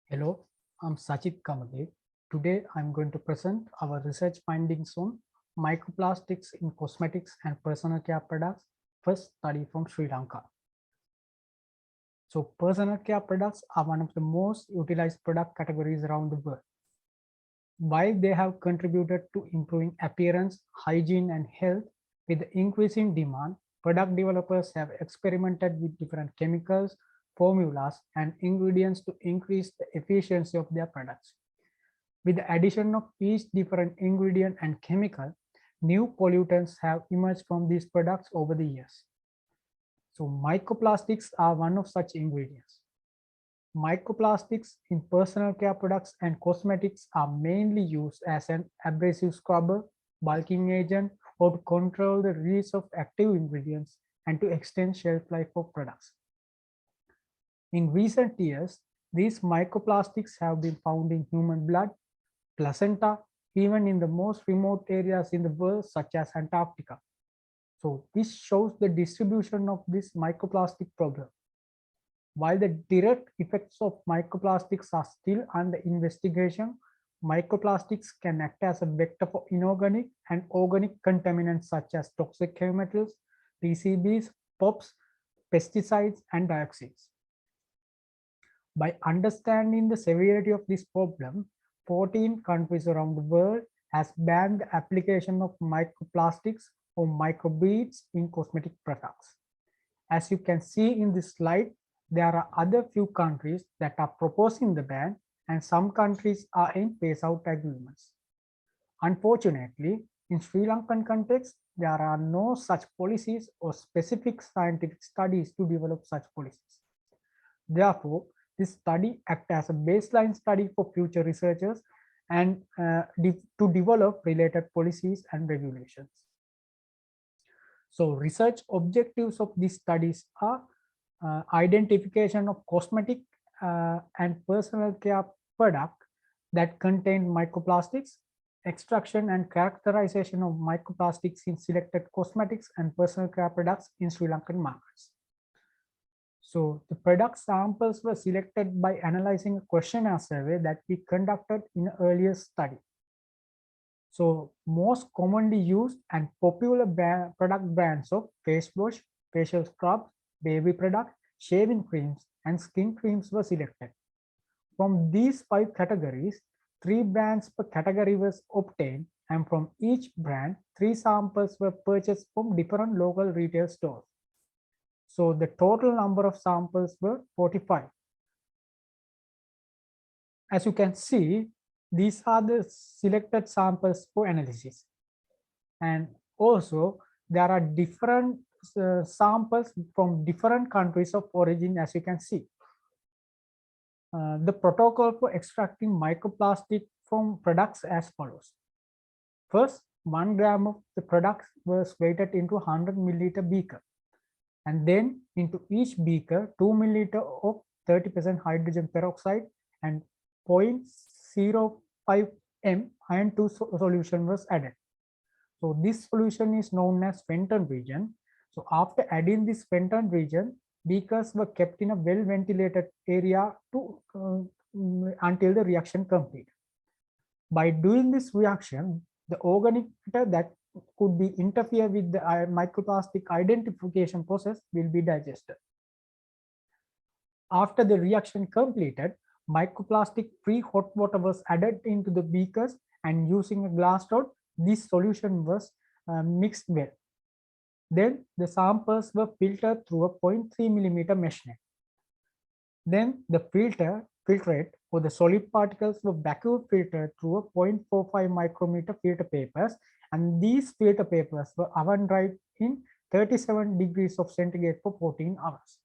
Hello, I'm Sachit Kamadev. Today I'm going to present our research findings on microplastics in cosmetics and personal care products, first study from Sri Lanka. So personal care products are one of the most utilized product categories around the world. While they have contributed to improving appearance, hygiene, and health, with the increasing demand, product developers have experimented with different chemicals, formulas, and ingredients to increase the efficiency of their products. With the addition of each different ingredient and chemical, new pollutants have emerged from these products over the years. So microplastics are one of such ingredients. Microplastics in personal care products and cosmetics are mainly used as an abrasive scrubber, bulking agent, or to control the release of active ingredients and to extend shelf life of products. In recent years, these microplastics have been found in human blood, placenta, even in the most remote areas in the world, such as Antarctica. So this shows the distribution of this microplastic problem. While the direct effects of microplastics are still under investigation, microplastics can act as a vector for inorganic and organic contaminants such as toxic heavy metals, PCBs, POPs, pesticides, and dioxins. By understanding the severity of this problem, 14 countries around the world has banned the application of microplastics or microbeads in cosmetic products. As you can see in this slide, there are other few countries that are proposing the ban, and some countries are in phase-out agreements. Unfortunately, in Sri Lankan context, there are no such policies or specific scientific studies to develop such policies. Therefore, this study acts as a baseline study for future researchers and to develop related policies and regulations. So research objectives of these studies are identification of cosmetic and personal care product that contain microplastics, extraction and characterization of microplastics in selected cosmetics and personal care products in Sri Lankan markets. So the product samples were selected by analyzing a questionnaire survey that we conducted in an earlier study. So most commonly used and popular product brands of face wash, facial scrubs, baby products, shaving creams, and skin creams were selected. From these 5 categories, 3 brands per category was obtained, and from each brand, 3 samples were purchased from different local retail stores. So the total number of samples were 45. As you can see, these are the selected samples for analysis. And also there are different samples from different countries of origin, as you can see. The protocol for extracting microplastic from products as follows. First, 1 gram of the product was weighted into 100 milliliter beaker. And then into each beaker, 2 milliliter of 30% hydrogen peroxide and 0.05 m iron 2 solution was added. So this solution is known as Fenton region. So after adding this Fenton region, beakers were kept in a well-ventilated area until the reaction completed. By doing this reaction, the organic matter that could be interfere with the microplastic identification process will be digested. After the reaction completed, microplastic-free hot water was added into the beakers, and using a glass rod, this solution was mixed well. Then the samples were filtered through a 0.3 millimeter mesh net. Then the filtrate or the solid particles were vacuum filtered through a 0.45 micrometer filter papers, and these filter papers were oven dried in 37 degrees of centigrade for 14 hours.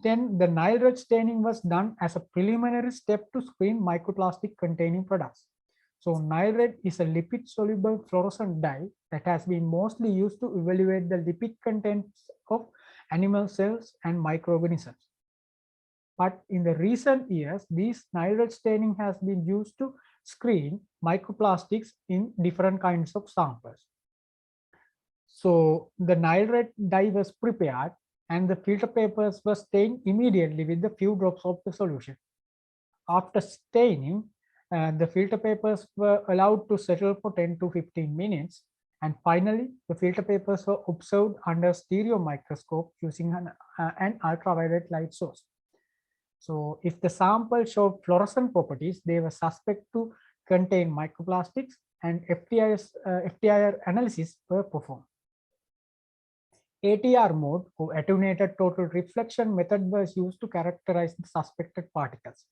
Then the Nile red staining was done as a preliminary step to screen microplastic containing products. So Nile red is a lipid soluble fluorescent dye that has been mostly used to evaluate the lipid contents of animal cells and microorganisms. But in the recent years, this Nile red staining has been used to screen microplastics in different kinds of samples. So the Nile red dye was prepared and the filter papers were stained immediately with a few drops of the solution. After staining, the filter papers were allowed to settle for 10 to 15 minutes. And finally, the filter papers were observed under stereo microscope using an ultraviolet light source. So if the sample showed fluorescent properties, they were suspect to contain microplastics, and FTIR analysis were performed. ATR mode, or attenuated total reflection method, was used to characterize the suspected particles.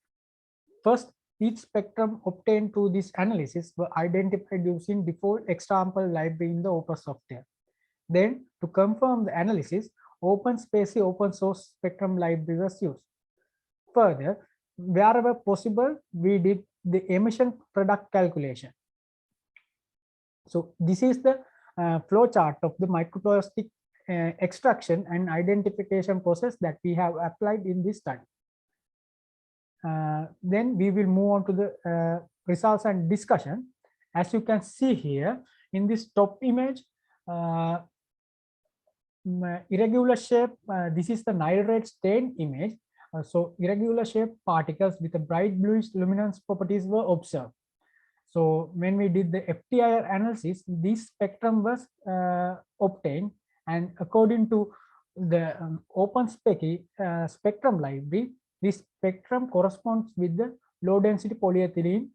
First, each spectrum obtained through this analysis were identified using default example library in the open software. Then, to confirm the analysis, OpenSpaCy open source spectrum library was used. Further, wherever possible, we did the emission product calculation. So this is the flow chart of the microplastic extraction and identification process that we have applied in this study. Then we will move on to the results and discussion. As you can see here in this top image, irregular shape, this is the Nile red stain image. So irregular shape particles with a bright bluish luminance properties were observed. So when we did the FTIR analysis, this spectrum was obtained, and according to the OpenSpaCy spectrum library, this spectrum corresponds with the low density polyethylene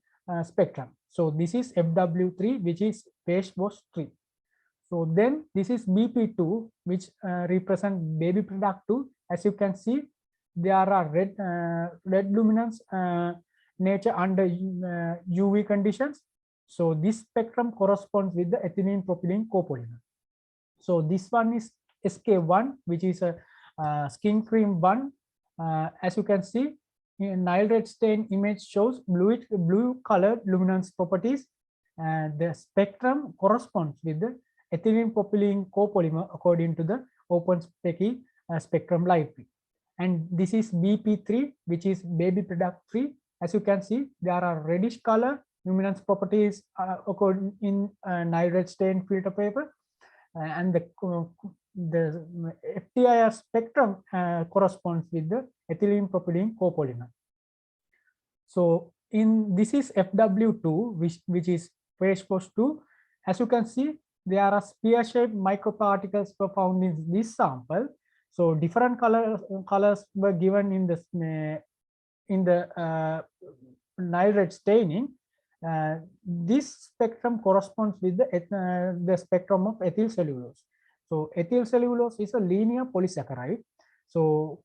spectrum. So this is FW3, which is phase wash 3. So then this is BP2, which represent baby product 2. As you can see, there are red luminance nature under UV conditions. So this spectrum corresponds with the ethylene propylene copolymer. So this one is SK1, which is a skin cream 1. As you can see, in Nile red stain image shows blue colored luminance properties. The spectrum corresponds with the ethylene propylene copolymer according to the OpenSpaCy spectrum library. And this is BP3, which is baby product 3. As you can see, there are reddish color luminance properties according in Nile red stain filter paper, and the FTIR spectrum corresponds with the ethylene propylene copolymer. So in this is FW2, which is phase wash 2. As you can see, there are spear-shaped microparticles were found in this sample. So different colors were given in the Nile red staining. This spectrum corresponds with the spectrum of ethyl cellulose. So ethyl cellulose is a linear polysaccharide. So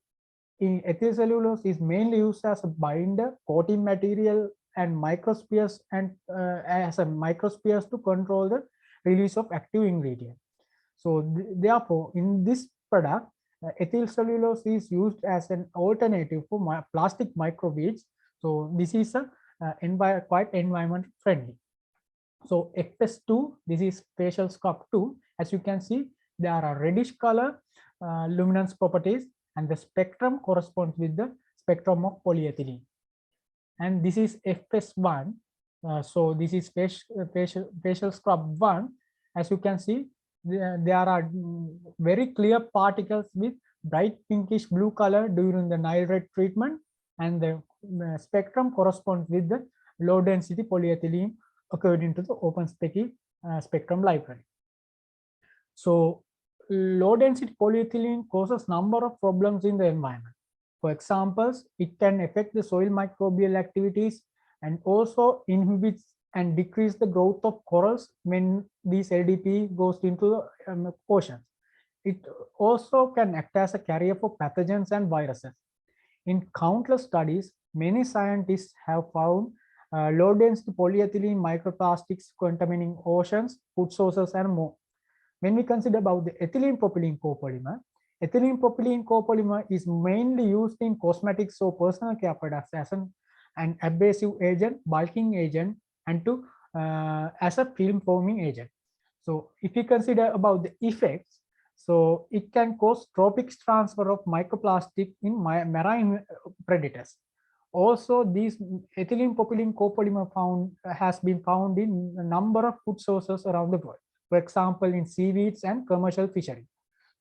ethyl cellulose is mainly used as a binder, coating material, and microspheres, and as a microspheres to control the release of active ingredient. So therefore, in this product, ethyl cellulose is used as an alternative for plastic microbeads. So this is a quite environment friendly. So FS2, this is facial scrub 2. As you can see, there are reddish color luminance properties, and the spectrum corresponds with the spectrum of polyethylene. And this is FS1. So this is facial scrub 1. As you can see, there are very clear particles with bright pinkish blue color during the Nile red treatment, and the spectrum corresponds with the low density polyethylene according to the OpenSpaCy spectrum library. So low density polyethylene causes number of problems in the environment. For examples, it can affect the soil microbial activities and also inhibits and decrease the growth of corals when this LDPE goes into the oceans. It also can act as a carrier for pathogens and viruses. In countless studies, many scientists have found low-density polyethylene microplastics contaminating oceans, food sources, and more. When we consider about the ethylene propylene copolymer is mainly used in cosmetics or personal care products as an abrasive agent, bulking agent, and to as a film forming agent. So if you consider about the effects, so it can cause tropic transfer of microplastic in marine predators. Also, these ethylene propylene copolymer has been found in a number of food sources around the world. For example, in seaweeds and commercial fishery.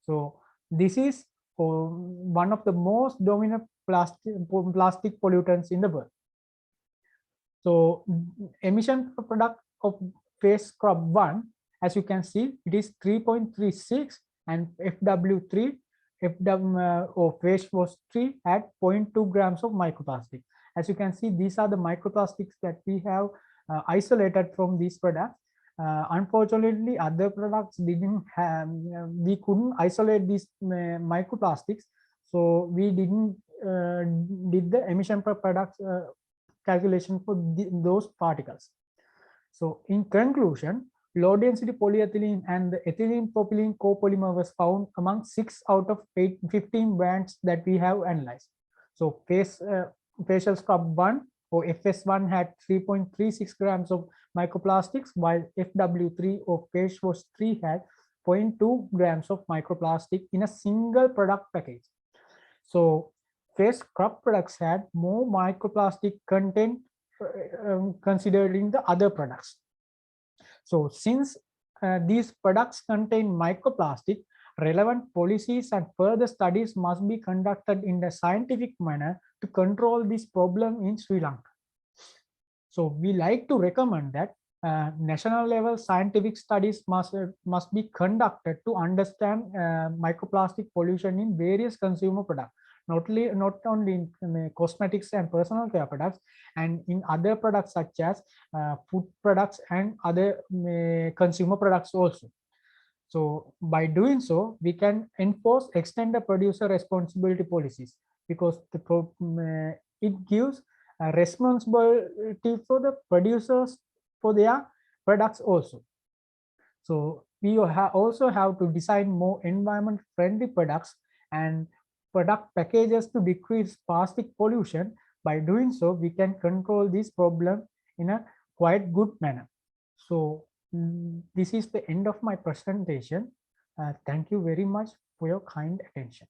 So this is one of the most dominant plastic pollutants in the world. So emission per product of face scrub 1, as you can see, it is 3.36, and FW3, or face wash 3 had zero 0.2 grams of microplastic. As you can see, these are the microplastics that we have isolated from these products. Unfortunately, other products didn't have, we couldn't isolate these microplastics, so we didn't did the emission per product calculation for those particles. So in conclusion, low density polyethylene and the ethylene propylene copolymer was found among 6 out of 15 brands that we have analyzed. So facial scrub 1 or FS1 had 3.36 grams of microplastics, while FW3 or face wash 3 had 0.2 grams of microplastic in a single product package. So face scrub products had more microplastic content considering the other products. So since these products contain microplastic, relevant policies and further studies must be conducted in a scientific manner to control this problem in Sri Lanka. So we like to recommend that national level scientific studies must be conducted to understand microplastic pollution in various consumer products, not only in cosmetics and personal care products, and in other products such as food products and other consumer products also. So by doing so, we can enforce extended producer responsibility policies, because it gives a responsibility for the producers for their products also. So we also have to design more environment friendly products and product packages to decrease plastic pollution. By doing so, we can control this problem in a quite good manner. So this is the end of my presentation. Thank you very much for your kind attention.